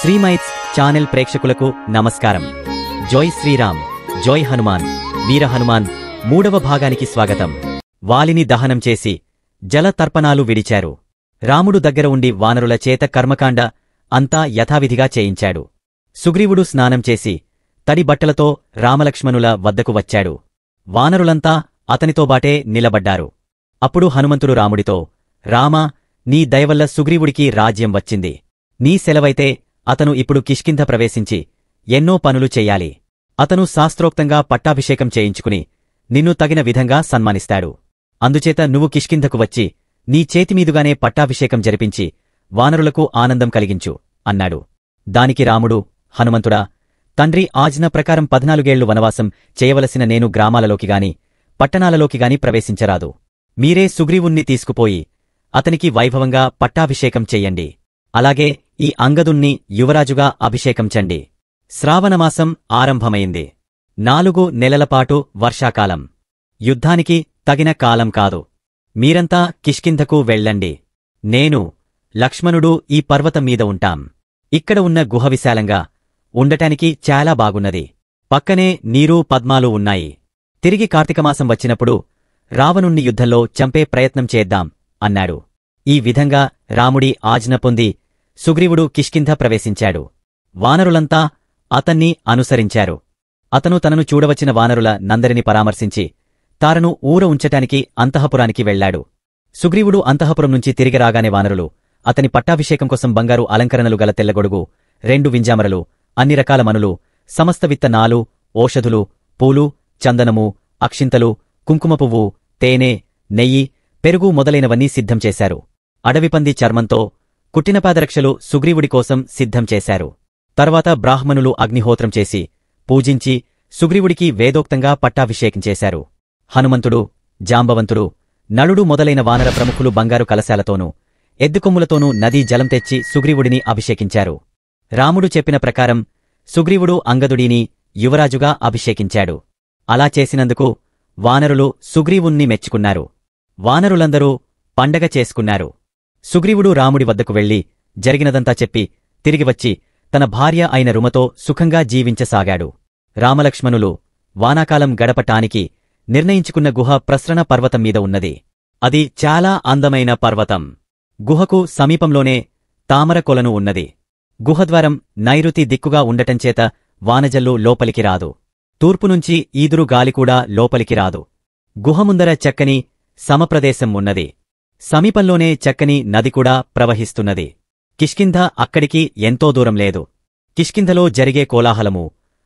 శ్రీమైట్స్ channel ప్రేక్షకులకు నమస్కారం. జై శ్రీరామ్, జై హనుమాన్, వీర హనుమాన్ 3వ భాగానికి స్వాగతం. వాలిని దహనం చేసి జల తర్పణాలు విడిచారు. రాముడు దగ్గర ఉండి వానరుల చేత కర్మకాండ అంతా యథావిధిగా చేయించాడు. సుగ్రీవుడు స్నానం చేసి తడి బట్టలతో రామలక్ష్మణుల వద్దకు వచ్చాడు. వానరులంతా అతనితోబాటే నిలబడ్డారు. అప్పుడు హనుమంతుడు రాముడితో, రామా, నీ దయవల్ల సుగ్రీవుడికి రాజ్యం వచ్చింది. నీ సెలవైతే అతను ఇప్పుడు కిష్కింధ ప్రవేశించి ఎన్నో పనులు చెయ్యాలి. అతను శాస్త్రోక్తంగా పట్టాభిషేకం చేయించుకుని నిన్ను తగిన విధంగా సన్మానిస్తాడు. అందుచేత నువ్వు కిష్కింధకు వచ్చి నీ చేతిమీదుగానే పట్టాభిషేకం జరిపించి వానరులకు ఆనందం కలిగించు అన్నాడు. దానికి రాముడు, హనుమంతుడా, తండ్రి ఆజ్ఞ ప్రకారం 14 ఏళ్లు వనవాసం చేయవలసిన నేను గ్రామాలలోకిగాని పట్టణాలలోకిగాని ప్రవేశించరాదు. మీరే సుగ్రీవుణ్ణి తీసుకుపోయి అతనికి వైభవంగా పట్టాభిషేకం చెయ్యండి. అలాగే ఈ అంగదుణ్ణి యువరాజుగా అభిషేకం చండి. శ్రావణమాసం ఆరంభమైంది. 4 నెలలపాటు వర్షాకాలం. యుద్ధానికి తగిన కాలం కాదు. మీరంతా కిష్కింధకు వెళ్ళండి. నేను, లక్ష్మణుడు ఈ పర్వతం మీద ఉంటాం. ఇక్కడ ఉన్న గుహ విశాలంగా ఉండటానికి చాలా బాగున్నది. పక్కనే నీరు పద్మాలు ఉన్నాయి. తిరిగి కార్తీకమాసం వచ్చినప్పుడు రావణుణ్ణి యుద్ధంలో చంపే ప్రయత్నం చేద్దాం అన్నాడు. ఈ విధంగా రాముడి ఆజ్ఞ పొంది సుగ్రీవుడు కిష్కింధ ప్రవేశించాడు. వానరులంతా అతన్ని అనుసరించారు. అతను తనను చూడవచ్చిన వానరుల నందరిని పరామర్శించి తారను ఊర ఉంచటానికి అంతఃపురానికి వెళ్లాడు. సుగ్రీవుడు అంతఃపురం నుంచి తిరిగి రాగానే వానరులు అతని పట్టాభిషేకం కోసం బంగారు అలంకరణలు గల తెల్లగొడుగు, 2 వింజామరలు, అన్ని రకాల మనులు, సమస్త విత్తనాలు, ఓషధులు, పూలు, చందనము, అక్షింతలు, కుంకుమ పువ్వు, తేనె, నెయ్యి, పెరుగు మొదలైనవన్నీ సిద్ధం చేశారు. అడవిపంది చర్మంతో కుట్టిన పాదరక్షలు సుగ్రీవుడి కోసం సిద్ధం చేశారు. తర్వాత బ్రాహ్మణులు అగ్నిహోత్రం చేసి పూజించి సుగ్రీవుడికి వేదోక్తంగా పట్టాభిషేకం చేశారు. హనుమంతుడు, జాంబవంతుడు, నలుడు మొదలైన వానర ప్రముఖులు బంగారు కలశాలతోనూ ఎద్దుకొమ్ములతోనూ నదీ జలం తెచ్చి సుగ్రీవుడిని అభిషేకించారు. రాముడు చెప్పిన ప్రకారం సుగ్రీవుడు అంగదుడిని యువరాజుగా అభిషేకించాడు. అలా చేసినందుకు వానరులు సుగ్రీవుణ్ణి మెచ్చుకున్నారు. వానరులందరూ పండగ చేసుకున్నారు. సుగ్రీవుడు రాముడి వద్దకు వెళ్లి జరిగినదంతా చెప్పి తిరిగివచ్చి తన భార్య అయిన రుమతో సుఖంగా జీవించసాగాడు. రామలక్ష్మణులు వానాకాలం గడపటానికి నిర్ణయించుకున్న గుహ ప్రసరణ పర్వతం మీద ఉన్నది. అది చాలా అందమైన పర్వతం. గుహకు సమీపంలోనే తామర కొలను ఉన్నది. గుహద్వారం నైరుతి దిక్కుగా ఉండటంచేత వానజల్లు లోపలికి రాదు. తూర్పునుంచి ఈదురు గాలికూడా లోపలికి రాదు. గుహ ముందర చక్కని సమప్రదేశం ఉన్నది. సమీపంలోనే చక్కని నది కూడా ప్రవహిస్తున్నది. కిష్కింధ అక్కడికి ఎంతో దూరం లేదు. కిష్కింధలో జరిగే కోలాహలము,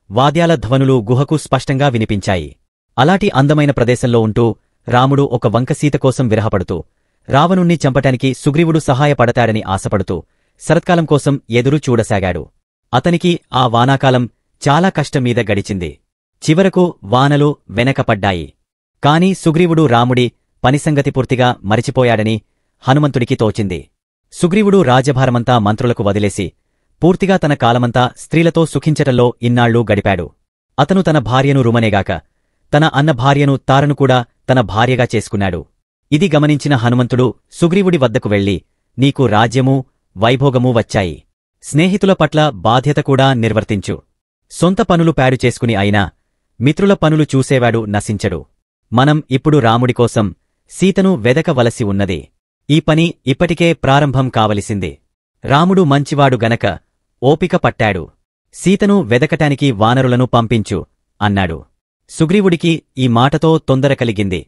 వాద్యాల ధ్వనులు గుహకు స్పష్టంగా వినిపించాయి. అలాంటి అందమైన ప్రదేశంలో ఉంటూ రాముడు ఒక వంకసీత కోసం విరహపడుతూ, రావణుణ్ణి చంపటానికి సుగ్రీవుడు సహాయపడతాడని ఆశపడుతూ శరత్కాలం కోసం ఎదురు చూడసాగాడు. అతనికి ఆ వానాకాలం చాలా కష్టంమీద గడిచింది. చివరకు వానలు వెనకపడ్డాయి. కాని సుగ్రీవుడు రాముడి పనిసంగతి పూర్తిగా మరిచిపోయాడని హనుమంతుడికి తోచింది. సుగ్రీవుడు రాజ్యభారమంతా మంత్రులకు వదిలేసి పూర్తిగా తన కాలమంతా స్త్రీలతో సుఖించటంలో ఇన్నాళ్లూ గడిపాడు. అతను తన భార్యను రుమనేగాక తన అన్న భార్యను తారను కూడా తన భార్యగా చేసుకున్నాడు. ఇది గమనించిన హనుమంతుడు సుగ్రీవుడి వద్దకు వెళ్లి, నీకు రాజ్యమూ వైభోగమూ వచ్చాయి. స్నేహితుల పట్ల బాధ్యత కూడా నిర్వర్తించు. సొంత పనులు పాడు చేసుకుని అయినా మిత్రుల పనులు చూసేవాడు నశించడు. మనం ఇప్పుడు రాముడికోసం సీతను వెదకవలసి ఉన్నది. ఈ పని ఇప్పటికే ప్రారంభం కావలసింది. రాముడు మంచివాడు గనక ఓపిక పట్టాడు. సీతను వెదకటానికి వానరులను పంపించు అన్నాడు. సుగ్రీవుడికి ఈ మాటతో తొందర కలిగింది.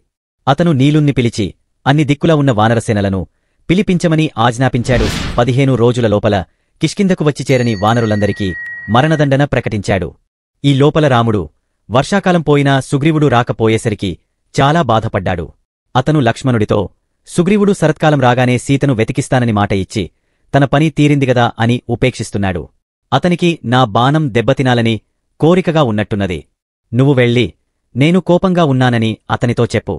అతను నీలుణ్ణి పిలిచి అన్ని దిక్కులా ఉన్న వానరసేనలను పిలిపించమని ఆజ్ఞాపించాడు. 15 రోజుల లోపల కిష్కింధకు వచ్చి చేరని వానరులందరికీ మరణదండన ప్రకటించాడు. ఈ లోపల రాముడు వర్షాకాలం పోయినా సుగ్రీవుడు రాకపోయేసరికి చాలా బాధపడ్డాడు. అతను లక్ష్మణుడితో, సుగ్రీవుడు శరత్కాలం రాగానే సీతను వెతికిస్తానని మాట ఇచ్చి తన పని తీరిందిగదా అని ఉపేక్షిస్తున్నాడు. అతనికి నా బాణం దెబ్బతినాలని కోరికగా ఉన్నట్టున్నది. నువ్వు వెళ్ళి నేను కోపంగా ఉన్నానని అతనితో చెప్పు.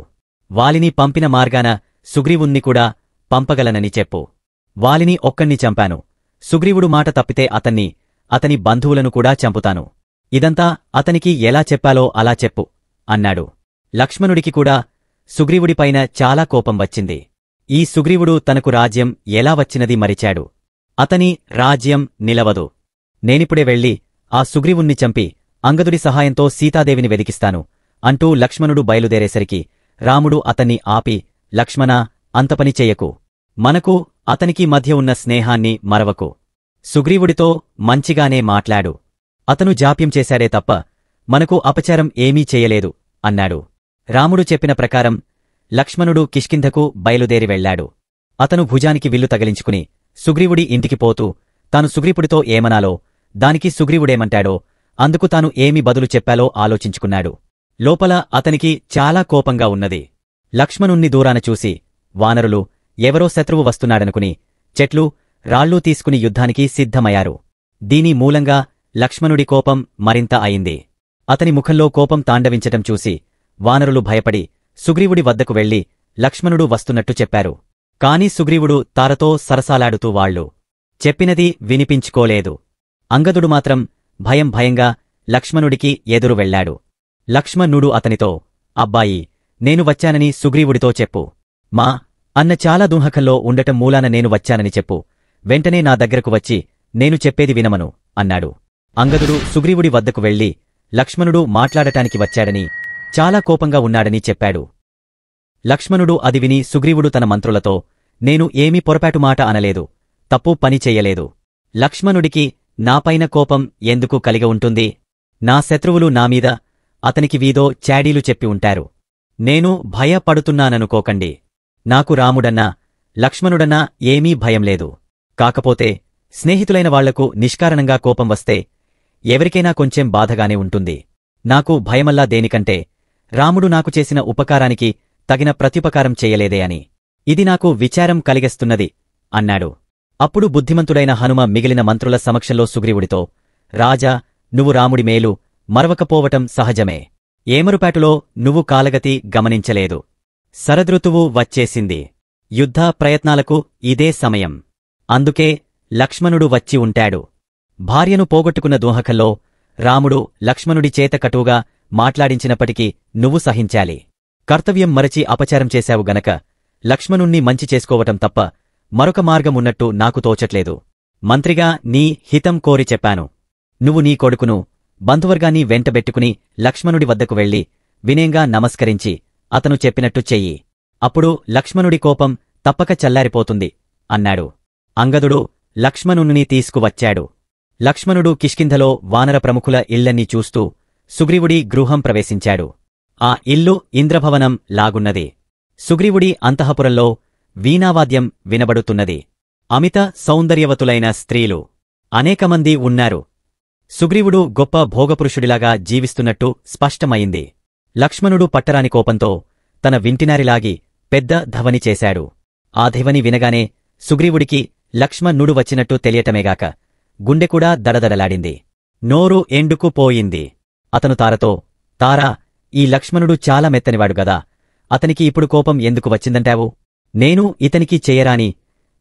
వాలిని పంపిన మార్గాన సుగ్రీవుణ్ణి కూడా పంపగలనని చెప్పు. వాలిని ఒక్కణ్ణి చంపాను. సుగ్రీవుడు మాట తప్పితే అతన్ని, అతని బంధువులను కూడా చంపుతాను. ఇదంతా అతనికి ఎలా చెప్పాలో అలా చెప్పు అన్నాడు. లక్ష్మణుడికి కూడా సుగ్రీవుడిపైన చాలా కోపం వచ్చింది. ఈ సుగ్రీవుడు తనకు రాజ్యం ఎలా వచ్చినది మరిచాడు. అతని రాజ్యం నిలవదు. నేనిప్పుడే వెళ్ళి ఆ సుగ్రీవుణ్ణి చంపి అంగదుడి సహాయంతో సీతాదేవిని వెదికిస్తాను అంటూ లక్ష్మణుడు బయలుదేరేసరికి రాముడు అతన్ని ఆపి, లక్ష్మణా, అంతపని చెయ్యకు. మనకు అతనికి మధ్య ఉన్న స్నేహాన్ని మరవకు. సుగ్రీవుడితో మంచిగానే మాట్లాడు. అతను జాప్యం చేశాడే తప్ప మనకు అపచారం ఏమీ చెయ్యలేదు అన్నాడు. రాముడు చెప్పిన ప్రకారం లక్ష్మణుడు కిష్కింధకు బయలుదేరి వెళ్లాడు. అతను భుజానికి విల్లు తగిలించుకుని సుగ్రీవుడి ఇంటికి పోతూ తాను సుగ్రీవుడితో ఏమనాలో, దానికి సుగ్రీవుడేమంటాడో, అందుకు తాను ఏమి బదులు చెప్పాలో ఆలోచించుకున్నాడు. లోపల అతనికి చాలా కోపంగా ఉన్నది. లక్ష్మణుణ్ణి దూరాన చూసి వానరులు ఎవరో శత్రువు వస్తున్నాడనుకుని చెట్లు రాళ్ళూ తీసుకుని యుద్ధానికి సిద్ధమయ్యారు. దీని మూలంగా లక్ష్మణుడి కోపం మరింత అయింది. అతని ముఖంలో కోపం తాండవించటం చూసి వానరులు భయపడి సుగ్రీవుడి వద్దకు వెళ్లి లక్ష్మణుడు వస్తున్నట్టు చెప్పారు. కాని సుగ్రీవుడు తారతో సరసాలాడుతూ వాళ్లు చెప్పినది వినిపించుకోలేదు. అంగదుడు మాత్రం భయంగా లక్ష్మణుడికి ఎదురు వెళ్లాడు. లక్ష్మణుడు అతనితో, అబ్బాయి, నేను వచ్చానని సుగ్రీవుడితో చెప్పు. మా అన్న చాలా దుంహకంలో ఉండటం మూలాన నేను వచ్చానని చెప్పు. వెంటనే నా దగ్గరకు వచ్చి నేను చెప్పేది వినమను అన్నాడు. అంగదుడు సుగ్రీవుడి వద్దకు వెళ్లి లక్ష్మణుడు మాట్లాడటానికి వచ్చాడని, చాలా కోపంగా ఉన్నాడని చెప్పాడు. లక్ష్మణుడు అది విని సుగ్రీవుడు తన మంత్రులతో, నేను ఏమీ పొరపాటు మాట అనలేదు, తప్పు పని చెయ్యలేదు. లక్ష్మణుడికి నాపైన కోపం ఎందుకు కలిగి ఉంటుంది? నా శత్రువులు నామీద అతనికి వీదో చాడీలు చెప్పి ఉంటారు. నేను భయపడుతున్నాననుకోకండి. నాకు రాముడన్నా లక్ష్మణుడన్నా ఏమీ భయం లేదు. కాకపోతే స్నేహితులైన వాళ్లకు నిష్కారణంగా కోపం వస్తే ఎవరికైనా కొంచెం బాధగానే ఉంటుంది. నాకు భయమల్లా దేనికంటే రాముడు నాకు చేసిన ఉపకారానికి తగిన ప్రత్యుపకారం చెయ్యలేదే అని. ఇది నాకు విచారం కలిగేస్తున్నది అన్నాడు. అప్పుడు బుద్ధిమంతుడైన హనుమ మిగిలిన మంత్రుల సమక్షంలో సుగ్రీవుడితో, రాజా, నువ్వు రాముడి మేలు మరవకపోవటం సహజమే. ఏమరుపాటులో నువ్వు కాలగతి గమనించలేదు. శరదృతువు వచ్చేసింది. యుద్ధ ప్రయత్నాలకు ఇదే సమయం. అందుకే లక్ష్మణుడు వచ్చి ఉంటాడు. భార్యను పోగొట్టుకున్న దోహకంలో రాముడు లక్ష్మణుడి చేత కటువుగా మాట్లాడించినప్పటికీ నువ్వు సహించాలి. కర్తవ్యం మరచి అపచారం చేశావు గనక లక్ష్మణుణ్ణి మంచి చేసుకోవటం తప్ప మరొక మార్గమున్నట్టు నాకు తోచట్లేదు. మంత్రిగా నీ హితం కోరి చెప్పాను. నువ్వు నీ కొడుకును బంధువర్గాన్ని వెంటబెట్టుకుని లక్ష్మణుడి వద్దకు వెళ్లి వినయంగా నమస్కరించి అతను చెప్పినట్టు చెయ్యి. అప్పుడు లక్ష్మణుడి కోపం తప్పక చల్లారిపోతుంది అన్నాడు. అంగదుడు లక్ష్మణుణ్ణి తీసుకువచ్చాడు. లక్ష్మణుడు కిష్కింధలో వానర ప్రముఖుల ఇళ్లన్నీ చూస్తూ సుగ్రీవుడి గృహం ప్రవేశించాడు. ఆ ఇల్లు ఇంద్రభవనం లాగున్నది. సుగ్రీవుడి అంతఃపురంలో వీణావాద్యం వినబడుతున్నది. అమిత సౌందర్యవతులైన స్త్రీలు అనేకమంది ఉన్నారు. సుగ్రీవుడు గొప్ప భోగపురుషుడిలాగా జీవిస్తున్నట్టు స్పష్టమయింది. లక్ష్మణుడు పట్టరాని కోపంతో తన వింటినారిలాగి పెద్ద ధవని చేశాడు. ఆ ధవని వినగానే సుగ్రీవుడికి లక్ష్మణుడు వచ్చినట్టు తెలియటమేగాక గుండెకూడా దడదడలాడింది. నోరు ఎండుకుపోయింది. అతను తారతో, తారా, ఈ లక్ష్మణుడు చాలా మెత్తనివాడు గదా, అతనికి ఇప్పుడు కోపం ఎందుకు వచ్చిందంటావు? నేను ఇతనికి చెయ్యరాని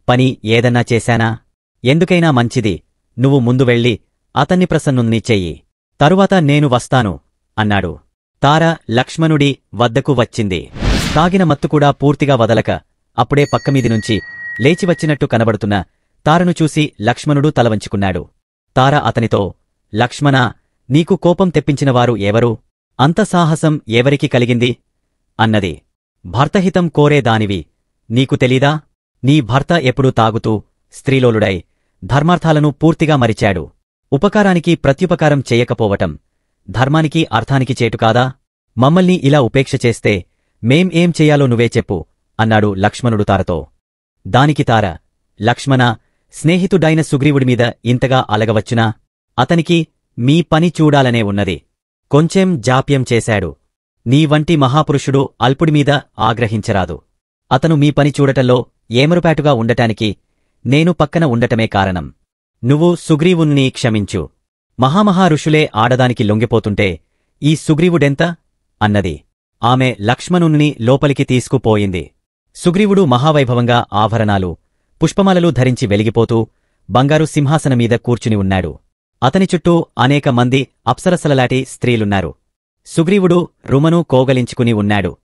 పని ఏదన్నా చేశానా? ఎందుకైనా మంచిది, నువ్వు ముందు వెళ్ళి అతన్ని ప్రసన్నుణ్ణి చెయ్యి, తరువాత నేను వస్తాను అన్నాడు. తార లక్ష్మణుడి వద్దకు వచ్చింది. తాగిన మత్తుకూడా పూర్తిగా వదలక అప్పుడే పక్కమీది నుంచి లేచివచ్చినట్టు కనబడుతున్న తారను చూసి లక్ష్మణుడు తలవంచుకున్నాడు. తార అతనితో, లక్ష్మణా, నీకు కోపం తెప్పించినవారు ఎవరు? అంత సాహసం ఎవరికి కలిగింది? అన్నది. భర్తహితం కోరేదానివి నీకు తెలీదా? నీ భర్త ఎప్పుడూ తాగుతూ స్త్రీలోలుడై ధర్మార్థాలను పూర్తిగా మరిచాడు. ఉపకారానికి ప్రత్యుపకారం చెయ్యకపోవటం ధర్మానికి అర్థానికి చేటుకాదా? మమ్మల్ని ఇలా ఉపేక్ష చేస్తే మేం ఏం చెయ్యాలో నువ్వే చెప్పు అన్నాడు లక్ష్మణుడు తారతో. దానికి తార, లక్ష్మణా, స్నేహితుడైన సుగ్రీవుడిమీద ఇంతగా అలగవచ్చునా? అతనికి మీ పని చూడాలనే ఉన్నది. కొంచెం జాప్యం చేశాడు. నీ వంటి మహాపురుషుడు అల్పుడిమీద ఆగ్రహించరాదు. అతను మీ పని చూడటంలో ఏమరుపాటుగా ఉండటానికి నేను పక్కన ఉండటమే కారణం. నువ్వు సుగ్రీవుణ్ణి క్షమించు. మహామహారుషులే ఆడదానికి లొంగిపోతుంటే ఈ సుగ్రీవుడెంత? అన్నది. ఆమె లక్ష్మణుణ్ణి లోపలికి తీసుకుపోయింది. సుగ్రీవుడు మహావైభవంగా ఆభరణాలు, పుష్పమాలలు ధరించి వెలిగిపోతూ బంగారు సింహాసనమీద కూర్చుని ఉన్నాడు. అతని చుట్టూ అనేక మంది అప్సరసలలాటి స్త్రీలున్నారు. సుగ్రీవుడు రుమను కోగలించుకుని ఉన్నాడు.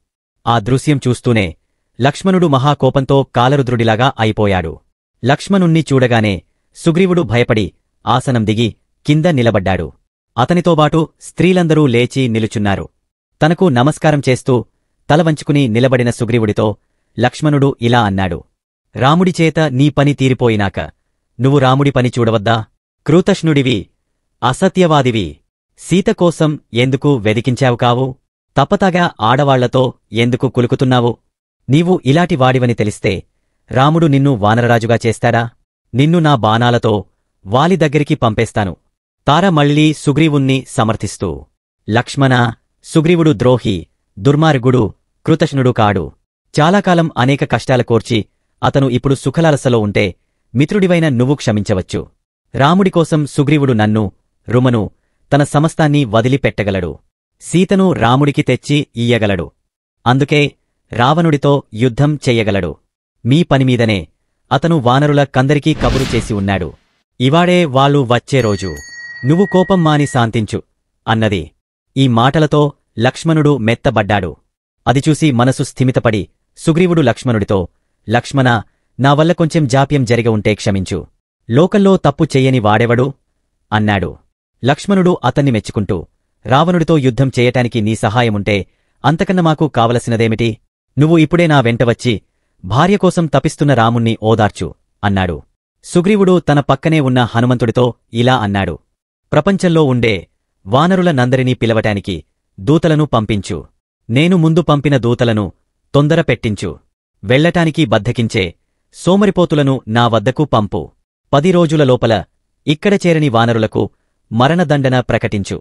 ఆ దృశ్యం చూస్తూనే లక్ష్మణుడు మహాకోపంతో కాలరుద్రుడిలాగా అయిపోయాడు. లక్ష్మణుణ్ణి చూడగానే సుగ్రీవుడు భయపడి ఆసనం దిగి కింద నిలబడ్డాడు. అతనితోబాటు స్త్రీలందరూ లేచి నిలుచున్నారు. తనకు నమస్కారం చేస్తూ తల వంచుకుని నిలబడిన సుగ్రీవుడితో లక్ష్మణుడు ఇలా అన్నాడు. రాముడిచేత నీ పని తీరిపోయినాక నువ్వు రాముడి పని చూడవద్దా? కృతజ్ఞుడివి, అసత్యవాదివి, సీతకోసం ఎందుకు వెదికించావు కావు? తప్పతాగా ఆడవాళ్లతో ఎందుకు కులుకుతున్నావు? నీవు ఇలాటి వాడివని తెలిస్తే రాముడు నిన్ను వానరరాజుగా చేస్తాడా? నిన్ను నా బాణాలతో వాలి దగ్గరికి పంపేస్తాను. తార మళ్ళీ సుగ్రీవుణ్ణి సమర్థిస్తూ, లక్ష్మణా, సుగ్రీవుడు ద్రోహి, దుర్మార్గుడు, కృతజ్ఞుడు కాడు. చాలాకాలం అనేక కష్టాల కోర్చి అతను ఇప్పుడు సుఖలాలసలో ఉంటే మిత్రుడివైన నువ్వు క్షమించవచ్చు. రాముడికోసం సుగ్రీవుడు నన్ను, రుమను, తన సమస్తాన్ని వదిలిపెట్టగలడు. సీతను రాముడికి తెచ్చి ఇయ్యగలడు. అందుకే రావణుడితో యుద్ధం చెయ్యగలడు. మీ పనిమీదనే అతను వానరుల కందరికీ కబురు చేసి ఉన్నాడు. ఇవాడే వాళ్ళు వచ్చే రోజు. నువ్వు కోపం మాని శాంతించు అన్నది. ఈ మాటలతో లక్ష్మణుడు మెత్తబడ్డాడు. అది చూసి మనసు స్థిమితపడి సుగ్రీవుడు లక్ష్మణుడితో, లక్ష్మణా, నా వల్ల కొంచెం జాప్యం జరిగ ఉంటే క్షమించు. లోకంలో తప్పు చెయ్యని వాడెవడు అన్నాడు. లక్ష్మణుడు అతన్ని మెచ్చుకుంటూ, రావణుడితో యుద్ధం చేయటానికి నీ సహాయముంటే అంతకన్నా మాకు కావలసినదేమిటి? నువ్వు ఇప్పుడే నా వెంట వచ్చి భార్య కోసం తపిస్తున్న రాముణ్ణి ఓదార్చు అన్నాడు. సుగ్రీవుడు తన పక్కనే ఉన్న హనుమంతుడితో ఇలా అన్నాడు. ప్రపంచంలో ఉండే వానరుల నందరినీ పిలవటానికి దూతలను పంపించు. నేను ముందు పంపిన దూతలను తొందర పెట్టించు. వెళ్లటానికి బద్ధకించే సోమరిపోతులను నా వద్దకు పంపు. 10 రోజుల లోపల ఇక్కడ చేరని వానరులకు మరణదండన ప్రకటించు.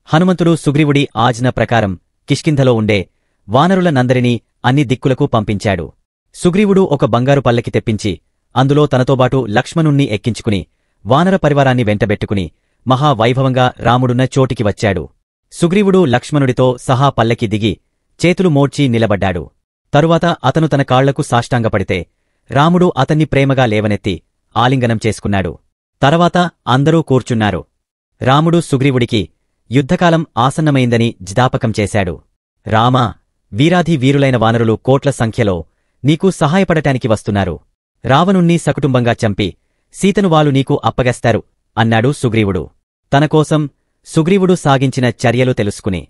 హనుమంతుడు సుగ్రీవుడి ఆజ్ఞ ప్రకారం కిష్కింధలో ఉండే వానరుల నందరినీ అన్ని దిక్కులకు పంపించాడు. సుగ్రీవుడు ఒక బంగారు పల్లకి తెప్పించి అందులో తనతోబాటు లక్ష్మణుణ్ణి ఎక్కించుకుని వానర పరివారాన్ని వెంటబెట్టుకుని మహావైభవంగా రాముడున్న చోటికి వచ్చాడు. సుగ్రీవుడు లక్ష్మణుడితో సహా పల్లకి దిగి చేతులు మోడ్చి నిలబడ్డాడు. తరువాత అతను తన కాళ్లకు సాష్టాంగపడితే రాముడు అతన్ని ప్రేమగా లేవనెత్తి ఆలింగనం చేసుకున్నాడు. తర్వాత అందరూ కూర్చున్నారు. రాముడు సుగ్రీవుడికి యుద్ధకాలం ఆసన్నమైందని జ్ఞాపకం చేశాడు. రామా, వీరాధి వీరులైన వానరులు కోట్ల సంఖ్యలో నీకు సహాయపడటానికి వస్తున్నారు. రావణుణ్ణి సకుటుంబంగా చంపి సీతను వాళ్ళు నీకు అప్పగస్తారు అన్నాడు సుగ్రీవుడు. తనకోసం సుగ్రీవుడు సాగించిన చర్యలు తెలుసుకుని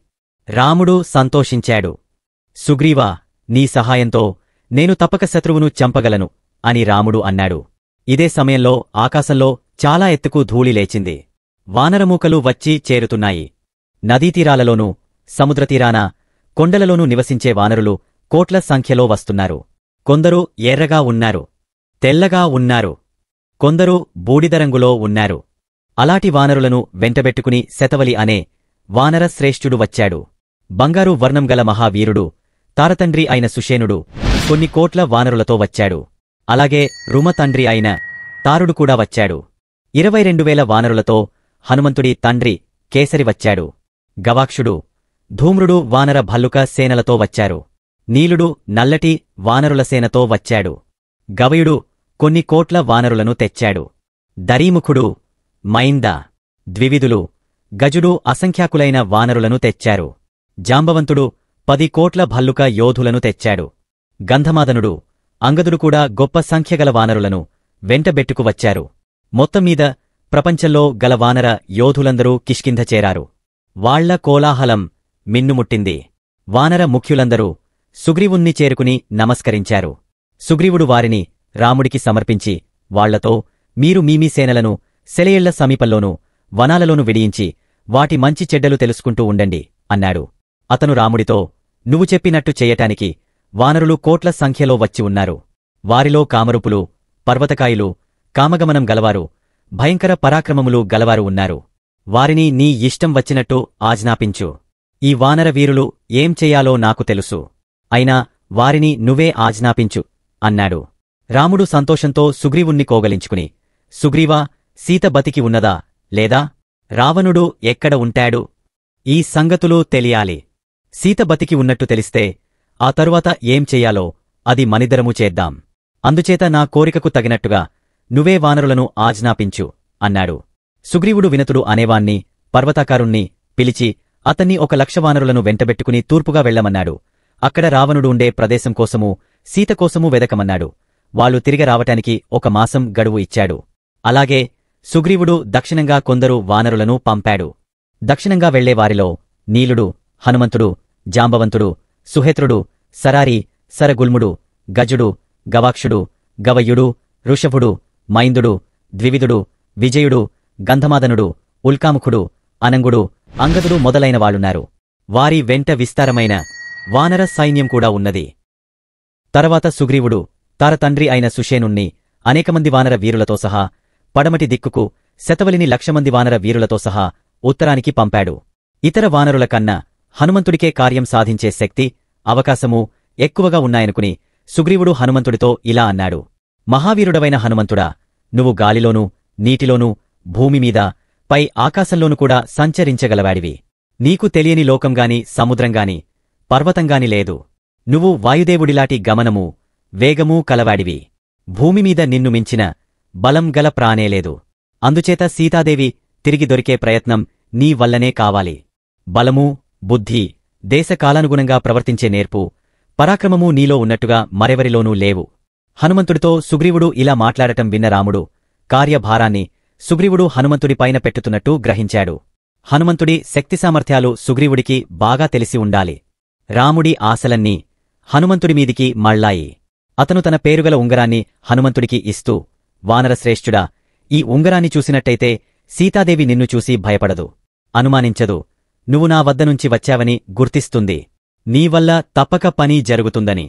రాముడు సంతోషించాడు. సుగ్రీవా, నీ సహాయంతో నేను తప్పక శత్రువును చంపగలను అని రాముడు అన్నాడు. ఇదే సమయంలో ఆకాశంలో చాలా ఎత్తుకు ధూళి లేచింది. వానరమూకలు వచ్చి చేరుతున్నాయి. నదీతీరాలలోనూ సముద్రతీరాన కొండలలోనూ నివసించే వానరులు కోట్ల సంఖ్యలో వస్తున్నారు. కొందరు ఎర్రగా ఉన్నారు, తెల్లగా ఉన్నారు, కొందరు బూడిదరంగులో ఉన్నారు. అలాటి వానరులను వెంటబెట్టుకుని శతవలి అనే వానర శ్రేష్ఠుడు వచ్చాడు. బంగారు వర్ణం గల మహావీరుడు, తారతండ్రి అయిన సుషేనుడు కొన్ని కోట్ల వానరులతో వచ్చాడు. అలాగే రుమతండ్రి అయిన తారుడు కూడా వచ్చాడు. 22,000 వానరులతో హనుమంతుడి తండ్రి కేసరి వచ్చాడు. గవాక్షుడు, ధూమ్రుడు వానర భల్లుక సేనలతో వచ్చారు. నీలుడు నల్లటి వానరుల సేనతో వచ్చాడు. గవయుడు కొన్ని కోట్ల వానరులను తెచ్చాడు. దరీముఖుడు, మైంద, ద్వివిధులు, గజుడు అసంఖ్యాకులైన వానరులను తెచ్చారు. జాంబవంతుడు 10 కోట్ల భల్లుక యోధులను తెచ్చాడు. గంధమాదనుడు, అంగదుడు కూడా గొప్ప సంఖ్యగల వానరులను వెంటబెట్టుకు వచ్చారు. మొత్తమ్మీద ప్రపంచంలో గల వానర యోధులందరూ కిష్కింధ చేరారు. వాళ్ల కోలాహలం మిన్నుముట్టింది. వానర ముఖ్యులందరూ సుగ్రీవుణ్ణి చేరుకుని నమస్కరించారు. సుగ్రీవుడు వారిని రాముడికి సమర్పించి వాళ్లతో, మీరు మీమీ సేనలను సెలయేళ్ల సమీపంలోనూ వనాలలోనూ విడియించి వాటి మంచి చెడ్డలు తెలుసుకుంటూ ఉండండి అన్నాడు. అతను రాముడితో, నువ్వు చెప్పినట్టు చెయ్యటానికి వానరులు కోట్ల సంఖ్యలో వచ్చి ఉన్నారు. వారిలో కామరూపులు, పర్వతకాయులు, కామగమనం గలవారు, భయంకర పరాక్రమములు గలవారు ఉన్నారు. వారిని నీ ఇష్టం వచ్చినట్టు ఆజ్ఞాపించు. ఈ వానర వీరులు ఏం చెయ్యాలో నాకు తెలుసు. అయినా వారిని నువ్వే ఆజ్ఞాపించు అన్నాడు. రాముడు సంతోషంతో సుగ్రీవుణ్ణి కోగలించుకుని, సుగ్రీవా, సీత బతికి ఉన్నదా లేదా? రావణుడు ఎక్కడ ఉంటాడు? ఈ సంగతులు తెలియాలి. సీత బతికి ఉన్నట్టు తెలిస్తే ఆ తరువాత ఏం చెయ్యాలో అది మనిద్దరమూ చేద్దాం. అందుచేత నా కోరికకు తగినట్టుగా నువ్వే వానరులను ఆజ్ఞాపించు అన్నాడు. సుగ్రీవుడు వినతుడు అనేవాణ్ణి, పర్వతాకారుణ్ణి పిలిచి అతన్ని 1,00,000 వానరులను వెంటబెట్టుకుని తూర్పుగా వెళ్లమన్నాడు. అక్కడ రావణుడు ఉండే ప్రదేశం కోసమూ సీత కోసమూ వెదకమన్నాడు. వాళ్లు తిరిగి రావటానికి 1 మాసం గడువు ఇచ్చాడు. అలాగే సుగ్రీవుడు దక్షిణంగా కొందరు వానరులను పంపాడు. దక్షిణంగా వెళ్లేవారిలో నీలుడు, హనుమంతుడు, జాంబవంతుడు, సుహేత్రుడు, సరారి, సరగుల్ముడు, గజుడు, గవాక్షుడు, గవయుడు, ఋషభుడు, మైందుడు, ద్వివిధుడు, విజయుడు, గంధమాదనుడు, ఉల్కాముఖుడు, అనంగుడు, అంగదుడు మొదలైన వాళ్లున్నారు. వారి వెంట విస్తారమైన వానర సైన్యం కూడా ఉన్నది. తర్వాత సుగ్రీవుడు తన తండ్రి అయిన సుషేనుణ్ణి అనేకమంది వానర వీరులతో సహా పడమటి దిక్కుకు శతవలిని 1,00,000 మంది వానర వీరులతో సహా ఉత్తరానికి పంపాడు. ఇతర వానరుల కన్నా హనుమంతుడికే కార్యం సాధించే శక్తి, అవకాశమూ ఎక్కువగా ఉన్నాయనుకుని సుగ్రీవుడు హనుమంతుడితో ఇలా అన్నాడు. మహావీరుడవైన హనుమంతుడా, నువ్వు గాలిలోనూ, నీటిలోనూ, భూమిమీద, పై ఆకాశంలోనూ కూడా సంచరించగలవాడివి. నీకు తెలియని లోకంగాని, సముద్రంగాని, పర్వతంగాని లేదు. నువ్వు వాయుదేవుడిలాటి గమనమూ, వేగమూ కలవాడివి. భూమిమీద నిన్ను మించిన బలం గల ప్రాణేలేదు. అందుచేత సీతాదేవి తిరిగి దొరికే ప్రయత్నం నీ వల్లనే కావాలి. బలమూ, బుద్ధి, దేశకాలానుగుణంగా ప్రవర్తించే నేర్పు, పరాక్రమమూ నీలో ఉన్నట్టుగా మరెవరిలోనూ లేవు. హనుమంతుడితో సుగ్రీవుడు ఇలా మాట్లాడటం విన్న రాముడు కార్యభారాన్ని సుగ్రీవుడు హనుమంతుడిపైన పెట్టుతున్నట్టు గ్రహించాడు. హనుమంతుడి శక్తిసామర్థ్యాలు సుగ్రీవుడికి బాగా తెలిసి ఉండాలి. రాముడి ఆశలన్నీ హనుమంతుడిమీదికి మళ్ళాయి. అతను తన పేరుగల ఉంగరాన్ని హనుమంతుడికి ఇస్తూ, వానరశ్రేష్ఠుడా, ఈ ఉంగరాన్ని చూసినట్టయితే సీతాదేవి నిన్ను చూసి భయపడదు, అనుమానించదు. నువ్వు నా వద్దనుంచి వచ్చావని గుర్తిస్తుంది. నీవల్ల తప్పక పని జరుగుతుందని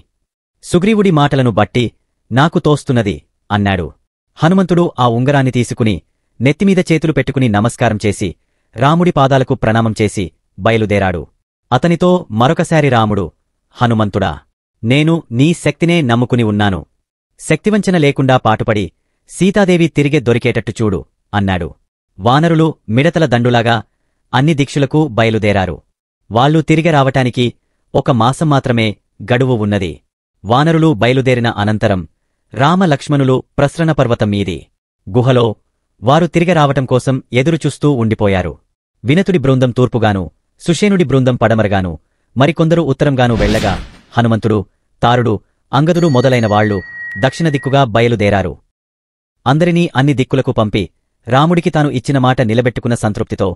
సుగ్రీవుడి మాటలను బట్టి నాకు తోస్తున్నది అన్నాడు. హనుమంతుడు ఆ ఉంగరాన్ని తీసుకుని నెత్తిమీద చేతులు పెట్టుకుని నమస్కారం చేసి రాముడి పాదాలకు ప్రణామం చేసి బయలుదేరాడు. అతనితో మరొకసారి రాముడు, హనుమంతుడా, నేను నీ శక్తినే నమ్ముకుని ఉన్నాను. శక్తివంచన లేకుండా పాటుపడి సీతాదేవి తిరిగే దొరికేటట్టు చూడు అన్నాడు. వానరులు మిడతల దండులాగా అన్ని దిక్షులకు బయలుదేరారు. వాళ్లు తిరిగి రావటానికి 1 మాసం మాత్రమే గడువు ఉన్నది. వానరులు బయలుదేరిన అనంతరం రామలక్ష్మణులు ప్రస్రణ పర్వతం మీది గుహలో వారు తిరిగి రావటం కోసం ఎదురుచూస్తూ ఉండిపోయారు. వినతుడి బృందం తూర్పుగాను, సుషేనుడి బృందం పడమరగాను, మరికొందరు ఉత్తరంగాను వెళ్లగా హనుమంతుడు, తారుడు, అంగదుడు మొదలైన వాళ్లు దక్షిణ దిక్కుగా బయలుదేరారు. అందరినీ అన్ని దిక్కులకు పంపి రాముడికి తాను ఇచ్చిన మాట నిలబెట్టుకున్న సంతృప్తితో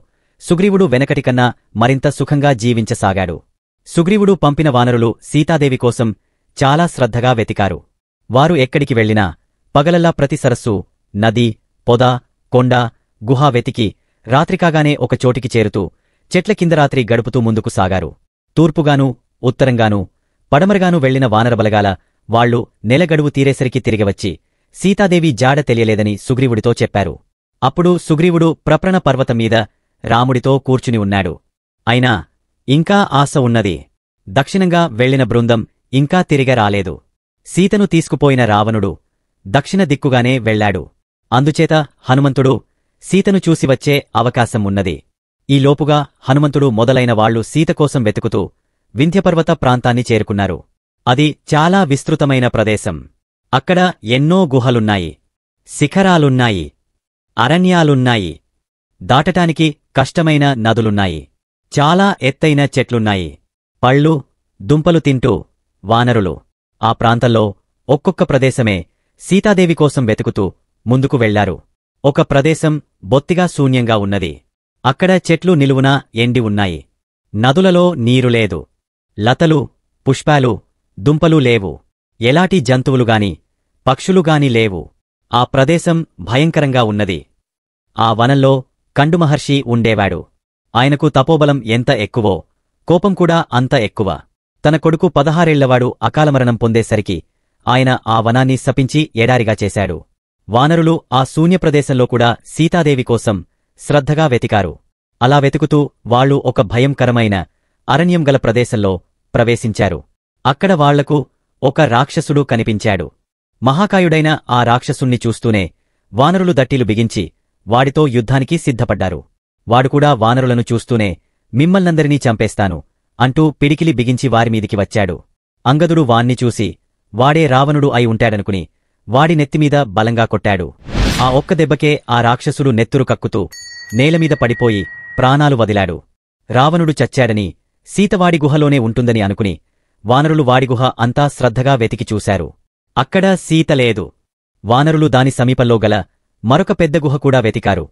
సుగ్రీవుడు వెనకటికన్నా మరింత సుఖంగా జీవించసాగాడు. సుగ్రీవుడు పంపిన వానరులు సీతాదేవి కోసం చాలా శ్రద్ధగా వెతికారు. వారు ఎక్కడికి వెళ్లినా పగలల్లా ప్రతి సరస్సు, నది, పొద, కొండ, గుహ వెతికి రాత్రికాగానే ఒక చోటికి చేరుతూ చెట్ల కింద రాత్రి గడుపుతూ ముందుకు సాగారు. తూర్పుగానూ, ఉత్తరంగానూ, పడమరగానూ వెళ్లిన వానరబలగాల వాళ్లు నెలగడువు తీరేసరికి తిరిగివచ్చి సీతాదేవి జాడ తెలియలేదని సుగ్రీవుడితో చెప్పారు. అప్పుడు సుగ్రీవుడు ప్రప్రణ పర్వతం మీద రాముడితో కూర్చుని ఉన్నాడు. అయినా ఇంకా ఆశ ఉన్నది. దక్షిణంగా వెళ్లిన బృందం ఇంకా తిరిగి రాలేదు. సీతను తీసుకుపోయిన రావణుడు దక్షిణ దిక్కుగానే వెళ్లాడు. అందుచేత హనుమంతుడు సీతను చూసి వచ్చే అవకాశం ఉన్నది. ఈలోపుగా హనుమంతుడు మొదలైన వాళ్లు సీతకోసం వెతుకుతూ వింధ్యపర్వత ప్రాంతాన్ని చేరుకున్నారు. అది చాలా విస్తృతమైన ప్రదేశం. అక్కడ ఎన్నో గుహలున్నాయి, శిఖరాలున్నాయి, అరణ్యాలున్నాయి, దాటటానికి కష్టమైన నదులున్నాయి, చాలా ఎత్తైన చెట్లున్నాయి. పళ్ళు, దుంపలు తింటూ వానరులు ఆ ప్రాంతంలో ఒక్కొక్క ప్రదేశమే సీతాదేవి కోసం వెతుకుతూ ముందుకు వెళ్లారు. ఒక ప్రదేశం బొత్తిగా శూన్యంగా ఉన్నది. అక్కడ చెట్లు నిలువునా ఎండి ఉన్నాయి. నదులలో నీరులేదు. లతలు, పుష్పాలు, దుంపలు లేవు. ఎలాంటి జంతువులుగాని, పక్షులుగాని లేవు. ఆ ప్రదేశం భయంకరంగా ఉన్నది. ఆ వనంలో కండుమహర్షి ఉండేవాడు. ఆయనకు తపోబలం ఎంత ఎక్కువో కోపం కూడా అంత ఎక్కువ. తన కొడుకు 16 ఏళ్లవాడు అకాలమరణం పొందేసరికి ఆయన ఆ వనాన్ని శపించి ఎడారిగా చేశాడు. వానరులు ఆ శూన్యప్రదేశంలో కూడా సీతాదేవి కోసం శ్రద్ధగా వెతికారు. అలా వెతుకుతూ వాళ్లు ఒక భయంకరమైన అరణ్యం గల ప్రదేశంలో ప్రవేశించారు. అక్కడ వాళ్లకు ఒక రాక్షసుడు కనిపించాడు. మహాకాయుడైన ఆ రాక్షసుణ్ణి చూస్తూనే వానరులు దట్టిలు బిగించి వాడితో యుద్ధానికి సిద్ధపడ్డారు. వాడుకూడా వానరులను చూస్తూనే మిమ్మల్నందరినీ చంపేస్తాను అంటూ పిడికిలి బిగించి వారిమీదికి వచ్చాడు. అంగదుడు వాణ్ణి చూసి వాడే రావణుడు అయి ఉంటాడనుకుని వాడి నెత్తిమీద బలంగా కొట్టాడు. ఆ ఒక్క దెబ్బకే ఆ రాక్షసుడు నెత్తురు కక్కుతూ నేలమీద పడిపోయి ప్రాణాలు వదిలాడు. రావణుడు చచ్చాడని, సీతవాడి గుహలోనే ఉంటుందని అనుకుని వానరులు వాడి గుహ అంతా శ్రద్ధగా వెతికి చూశారు. అక్కడ సీత లేదు. వానరులు దాని సమీపంలో గల మరొక పెద్ద గుహ కూడా వెతికారు.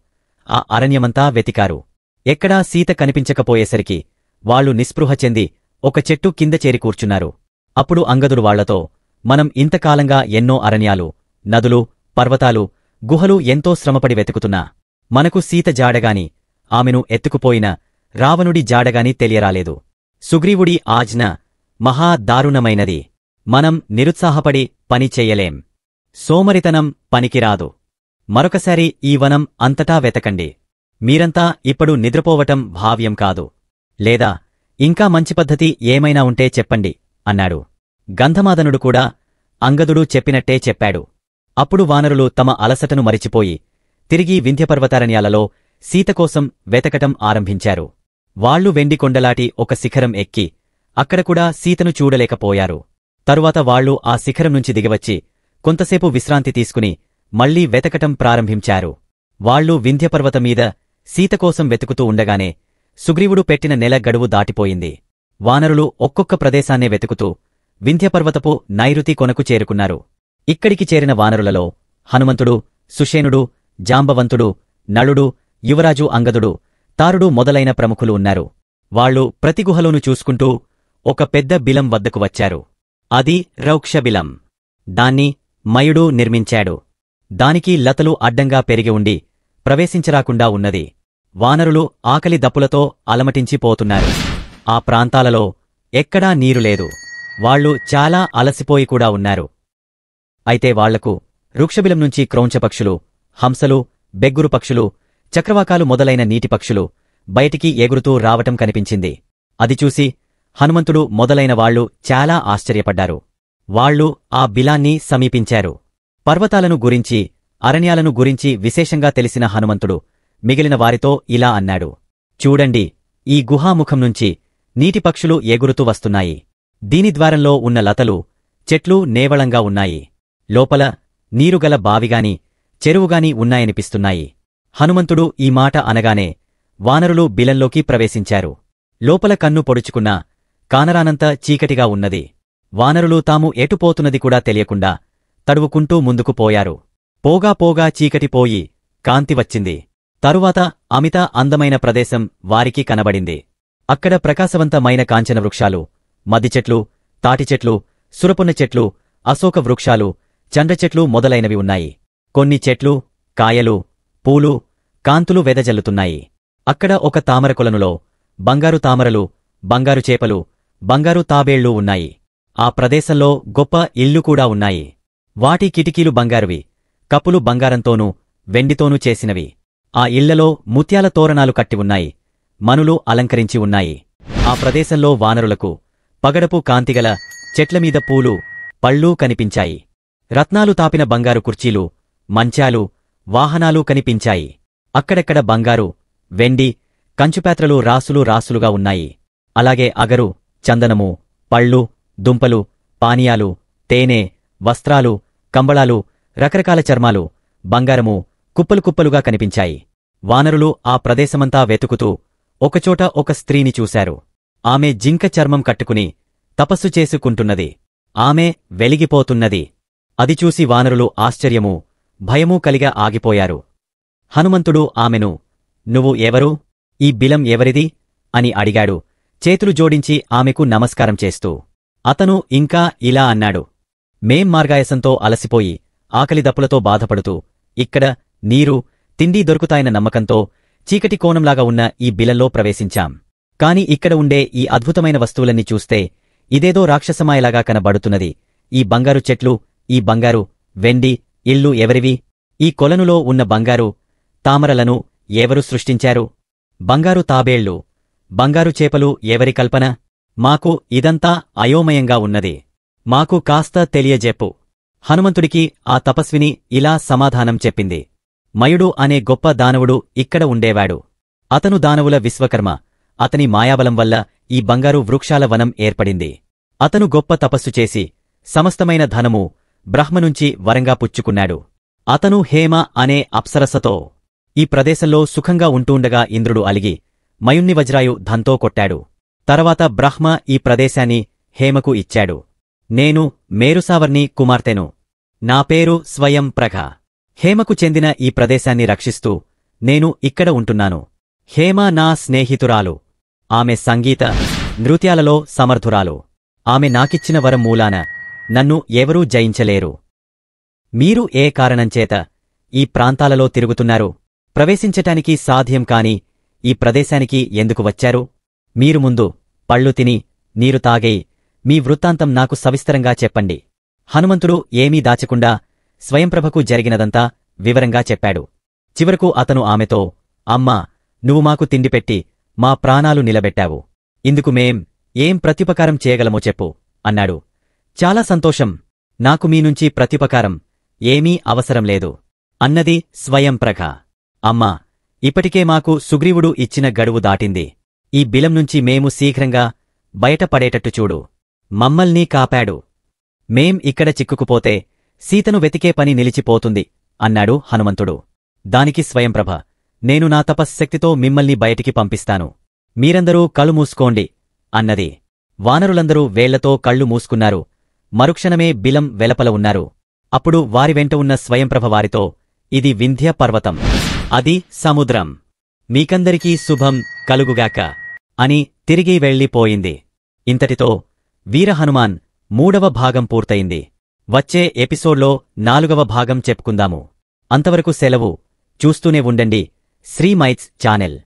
ఆ అరణ్యమంతా వెతికారు. ఎక్కడా సీత కనిపించకపోయేసరికి వాళ్లు నిస్పృహ చెంది ఒక చెట్టు కింద చేరి కూర్చున్నారు. అప్పుడు అంగదుడు వాళ్లతో, మనం ఇంతకాలంగా ఎన్నో అరణ్యాలు, నదులు, పర్వతాలు, గుహలు ఎంతో శ్రమపడి వెతుకుతున్నా మనకు సీత జాడగాని, ఆమెను ఎత్తుకుపోయిన రావణుడి జాడగాని తెలియరాలేదు. సుగ్రీవుడి ఆజ్ఞ మహా దారుణమైనది. మనం నిరుత్సాహపడి పని చెయ్యలేం. సోమరితనం పనికిరాదు. మరొకసారి ఈ వనం అంతటా వెతకండి. మీరంతా ఇప్పుడు నిద్రపోవటం భావ్యం కాదు. లేదా ఇంకా మంచి పద్ధతి ఏమైనా ఉంటే చెప్పండి అన్నాడు. గంధమాదనుడు కూడా అంగదుడు చెప్పినట్టే చెప్పాడు. అప్పుడు వానరులు తమ అలసటను మరిచిపోయి తిరిగి వింధ్యపర్వతారణ్యాలలో సీతకోసం వెతకటం ఆరంభించారు. వాళ్లు వెండికొండలాటి ఒక శిఖరం ఎక్కి అక్కడకూడా సీతను చూడలేకపోయారు. తరువాత వాళ్లు ఆ శిఖరం నుంచి దిగివచ్చి కొంతసేపు విశ్రాంతి తీసుకుని మళ్లీ వెతకటం ప్రారంభించారు. వాళ్లు వింధ్యపర్వతమీద సీతకోసం వెతుకుతూ ఉండగానే సుగ్రీవుడు పెట్టిన నెల గడువు దాటిపోయింది. వానరులు ఒక్కొక్క ప్రదేశాన్నే వెతుకుతూ వింధ్యపర్వతపు నైరుతి కొనకు చేరుకున్నారు. ఇక్కడికి చేరిన వానరులలో హనుమంతుడు, సుషేనుడు, జాంబవంతుడు, నళుడు, యువరాజు అంగదుడు, తారుడు మొదలైన ప్రముఖులు ఉన్నారు. వాళ్లు ప్రతి గుహలోనూ చూసుకుంటూ ఒక పెద్ద బిలం వద్దకు వచ్చారు. అది రౌక్షబిలం. దాన్ని మయుడు నిర్మించాడు. దానికి లతలు అడ్డంగా పెరిగి ఉండి ప్రవేశించరాకుండా ఉన్నది. వానరులు ఆకలి దప్పులతో అలమటించిపోతున్నారు. ఆ ప్రాంతాలలో ఎక్కడా నీరులేదు. వాళ్లు చాలా అలసిపోయి కూడా ఉన్నారు. అయితే వాళ్లకు వృక్షబిలం నుంచి క్రౌంచపక్షులు, హంసలు, బెగ్గురు పక్షులు, చక్రవాకాలు మొదలైన నీటి పక్షులు బయటికి ఎగురుతూ రావటం కనిపించింది. అది చూసి హనుమంతుడు మొదలైన వాళ్లు చాలా ఆశ్చర్యపడ్డారు. వాళ్లు ఆ బిలాన్ని సమీపించారు. పర్వతాలను గురించి, అరణ్యాలను గురించి విశేషంగా తెలిసిన హనుమంతుడు మిగిలిన వారితో ఇలా అన్నాడు. చూడండి, ఈ గుహాముఖం నుంచి నీటి పక్షులు ఎగురుతూ వస్తున్నాయి. దీని ద్వారంలో ఉన్న లతలు, చెట్లు నేవళంగా ఉన్నాయి. లోపల నీరుగల బావిగాని, చెరువుగాని ఉన్నాయనిపిస్తున్నాయి. హనుమంతుడు ఈ మాట అనగానే వానరులు బిలంలోకి ప్రవేశించారు. లోపల కన్ను పొడుచుకున్నా కానరానంత చీకటిగా ఉన్నది. వానరులు తాము ఎటుపోతున్నది కూడా తెలియకుండా తడువుకుంటూ ముందుకు పోయారు. పోగా పోగా చీకటిపోయి కాంతి వచ్చింది. తరువాత అమిత అందమైన ప్రదేశం వారికి కనబడింది. అక్కడ ప్రకాశవంతమైన కాంచన వృక్షాలు, మద్దిచెట్లు, తాటిచెట్లు, సురపున్న చెట్లు, అశోక వృక్షాలు, చండ్రచెట్లు మొదలైనవి ఉన్నాయి. కొన్ని చెట్లు, కాయలు, పూలు, కాంతులు వెదజల్లుతున్నాయి. అక్కడ ఒక తామర కొలనులో బంగారు తామరలు, బంగారు చేపలు, బంగారు తాబేళ్లు ఉన్నాయి. ఆ ప్రదేశంలో గొప్ప ఇళ్ళు కూడా ఉన్నాయి. వాటి కిటికీలు బంగారువి, కప్పులు బంగారంతోనూ వెండితోనూ చేసినవి. ఆ ఇళ్లలో ముత్యాల తోరణాలు కట్టి ఉన్నాయి. మనులు అలంకరించి ఉన్నాయి. ఆ ప్రదేశంలో వానరులకు పగడపు కాంతిగల చెట్లమీద పూలు, పళ్ళూ కనిపించాయి. రత్నాలు తాపిన బంగారు కుర్చీలు, మంచాలు, వాహనాలు కనిపించాయి. అక్కడెక్కడ బంగారు, వెండి, కంచుపాత్రలు రాసులు రాసులుగా ఉన్నాయి. అలాగే అగరు, చందనము, పళ్ళు, దుంపలు, పానీయాలు, తేనె, వస్త్రాలు, కంబళాలు, రకరకాల చర్మాలు, బంగారము కుప్పలు కుప్పలుగా కనిపించాయి. వానరులు ఆ ప్రదేశమంతా వెతుకుతూ ఒకచోట ఒక స్త్రీని చూశారు. ఆమె జింక చర్మం కట్టుకుని తపస్సు చేసుకుంటున్నది. ఆమె వెలిగిపోతున్నది. అది చూసి వానరులు ఆశ్చర్యమూ, భయమూ కలిగా ఆగిపోయారు. హనుమంతుడు ఆమెను, నువ్వు ఎవరు? ఈ బిలం ఎవరిది? అని అడిగాడు, చేతులు జోడించి ఆమెకు నమస్కారం చేస్తూ. అతను ఇంకా ఇలా అన్నాడు. మేం మార్గాయసంతో అలసిపోయి ఆకలి దప్పులతో బాధపడుతూ ఇక్కడ నీరు, తిండి దొరుకుతాయన్న నమ్మకంతో చీకటి కోణంలాగా ఉన్న ఈ బిలంలో ప్రవేశించాం. కాని ఇక్కడ ఉండే ఈ అద్భుతమైన వస్తువులన్నీ చూస్తే ఇదేదో రాక్షసమాయలాగా కనబడుతున్నది. ఈ బంగారు చెట్లు, ఈ బంగారు, వెండి ఇళ్ళు ఎవరివి? ఈ కొలనులో ఉన్న బంగారు తామరలను ఎవరు సృష్టించారు? బంగారు తాబేళ్లు, బంగారు చేపలు ఎవరి కల్పన? మాకు ఇదంతా అయోమయంగా ఉన్నది. మాకు కాస్త తెలియజెప్పు. హనుమంతుడికి ఆ తపస్విని ఇలా సమాధానం చెప్పింది. మయుడు అనే గొప్ప దానవుడు ఇక్కడ ఉండేవాడు. అతను దానవుల విశ్వకర్మ. అతని మాయాబలం వల్ల ఈ బంగారు వృక్షాల వనం ఏర్పడింది. అతను గొప్ప తపస్సు చేసి సమస్తమైన ధనము బ్రహ్మనుంచి వరంగా పుచ్చుకున్నాడు. అతను హేమ అనే అప్సరసతో ఈ ప్రదేశంలో సుఖంగా ఉంటూండగా ఇంద్రుడు అలిగి మయుణ్ణి వజ్రాయు ధంతో కొట్టాడు. తర్వాత బ్రహ్మ ఈ ప్రదేశాన్ని హేమకు ఇచ్చాడు. నేను మేరుసావర్ణి కుమార్తెను. నా పేరు స్వయం ప్రఘ. హేమకు చెందిన ఈ ప్రదేశాన్ని రక్షిస్తూ నేను ఇక్కడ ఉంటున్నాను. హేమ నా స్నేహితురాలు. ఆమె సంగీత, నృత్యాలలో సమర్థురాలు. ఆమె నాకిచ్చిన వరం మూలాన నన్ను ఎవరూ జయించలేరు. మీరు ఏ కారణంచేత ఈ ప్రాంతాలలో తిరుగుతున్నారు? ప్రవేశించటానికి సాధ్యం కాని ఈ ప్రదేశానికి ఎందుకు వచ్చారు? మీరు ముందు పళ్ళు తిని నీరు తాగేయి మీ వృత్తాంతం నాకు సవిస్తరంగా చెప్పండి. హనుమంతుడు ఏమీ దాచకుండా స్వయంప్రభకు జరిగినదంతా వివరంగా చెప్పాడు. చివరకు అతను ఆమెతో, అమ్మా, నువ్వు మాకు తిండిపెట్టి మా ప్రాణాలు నిలబెట్టావు. ఇందుకు ఏం ప్రత్యుపకారం చేయగలమో చెప్పు అన్నాడు. చాలా సంతోషం. నాకు మీనుంచి ప్రత్యుపకారం ఏమీ అవసరం లేదు అన్నది స్వయంప్రభ. అమ్మా, ఇప్పటికే మాకు సుగ్రీవుడు ఇచ్చిన గడువు దాటింది. ఈ బిలం నుంచి మేము శీఘ్రంగా బయటపడేటట్టు చూడు. మమ్మల్ని కాపాడు. మేం ఇక్కడ చిక్కుకుపోతే సీతను వెతికే పని నిలిచిపోతుంది అన్నాడు హనుమంతుడు. దానికి స్వయంప్రభ, నేను నా తపశ్శక్తితో మిమ్మల్ని బయటికి పంపిస్తాను. మీరందరూ కళ్ళు మూసుకోండి అన్నది. వానరులందరూ వేళ్లతో కళ్ళు మూసుకున్నారు. మరుక్షణమే బిలం వెలపల ఉన్నారు. అప్పుడు వారి వెంట ఉన్న స్వయంప్రభ వారితో, ఇది వింధ్య పర్వతం, అది సముద్రం. మీకందరికీ శుభం కలుగుగాక అని తిరిగి వెళ్ళిపోయింది. ఇంతటితో వీరహనుమాన్ 3వ భాగం పూర్తయింది. వచ్చే ఎపిసోడ్లో 4వ భాగం చెప్పుకుందాము. అంతవరకు సెలవు. చూస్తూనే ఉండండి శ్రీ మైత్స్ ఛానెల్.